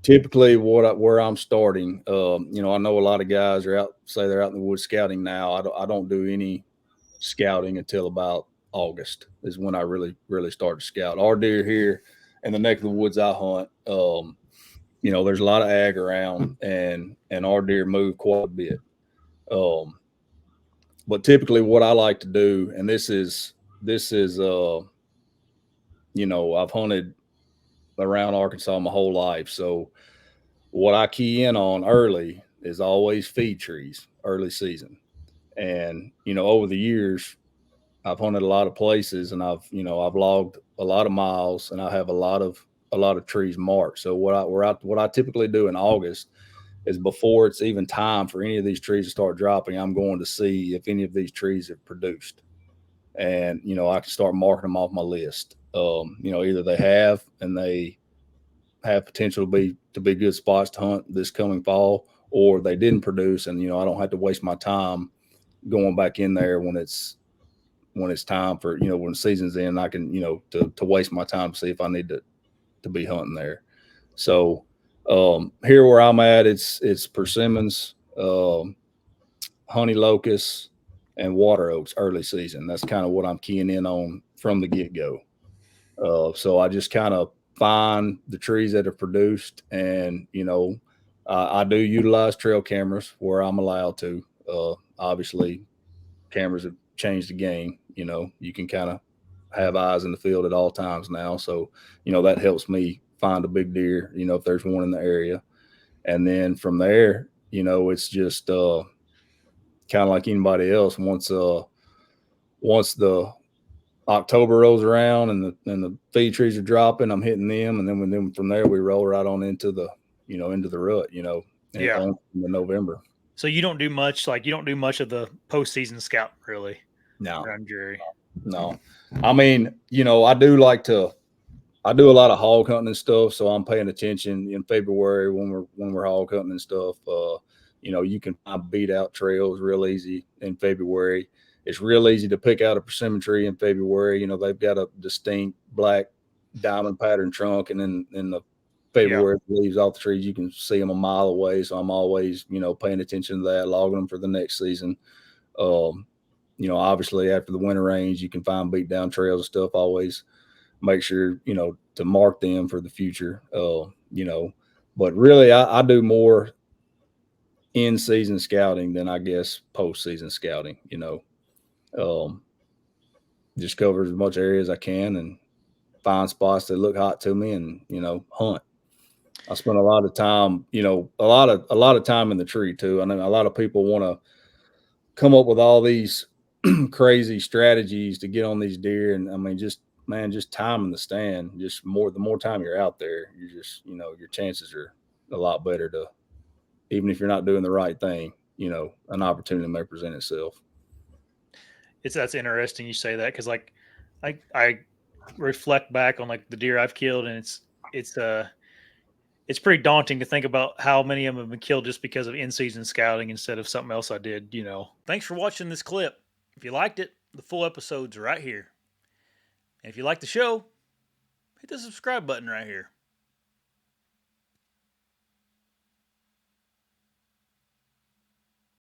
typically where I'm starting, I know a lot of guys are out, say they're out in the woods scouting now. I don't do any scouting until about August is when I really start to scout. Our deer here in the neck of the woods I hunt, there's a lot of ag around, and our deer move quite a bit. Um, but typically, what I like to do, and this is I've hunted around Arkansas my whole life, so what I key in on early is always feed trees early season. And over the years, I've hunted a lot of places, and I've logged a lot of miles, and I have a lot of trees marked. So what I typically do in August is, before it's even time for any of these trees to start dropping, I'm going to see if any of these trees have produced, and I can start marking them off my list. Either they have, and they have potential to be good spots to hunt this coming fall, or they didn't produce, and I don't have to waste my time going back in there when it's time for, when the season's in. I can, to waste my time to see if I need to be hunting there. So here where I'm at, it's persimmons, honey locusts, and water oaks early season. That's kind of what I'm keying in on from the get go. So I just kind of find the trees that have produced, and I do utilize trail cameras where I'm allowed to. Obviously, cameras have changed the game. You can kind of have eyes in the field at all times now, so that helps me find a big deer. If there's one in the area, and then from there, it's just kind of like anybody else. Once the October rolls around, and the feed trees are dropping, I'm hitting them, and then from there we roll right on into the rut, and Yeah. on in November. So you don't do much of the postseason scout really No, around your area. no. I mean, I do a lot of hog hunting and stuff, so I'm paying attention in February when we're hog hunting and stuff. You can find beat out trails real easy in February. It's real easy to pick out a persimmon tree in February. They've got a distinct black diamond pattern trunk, and then in the Yeah. February leaves off the trees, you can see them a mile away. So I'm always paying attention to that, logging them for the next season. Um, Obviously after the winter rains, you can find beat down trails and stuff. Always make sure to mark them for the future. But really, I do more in season scouting than I guess post season scouting. Um, just cover as much area as I can, and find spots that look hot to me, and hunt. I spend a lot of time, a lot of time in the tree too. I know a lot of people want to come up with all these crazy strategies to get on these deer, and I mean, just man, just time in the stand. Just the more time you're out there, you just your chances are a lot better to, even if you're not doing the right thing. An opportunity may present itself. That's interesting you say that because like I reflect back on like the deer I've killed, and it's uh it's pretty daunting to think about how many of them have been killed just because of in season scouting instead of something else I did. Thanks for watching this clip. If you liked it, the full episode's right here. And if you like the show, hit the subscribe button right here.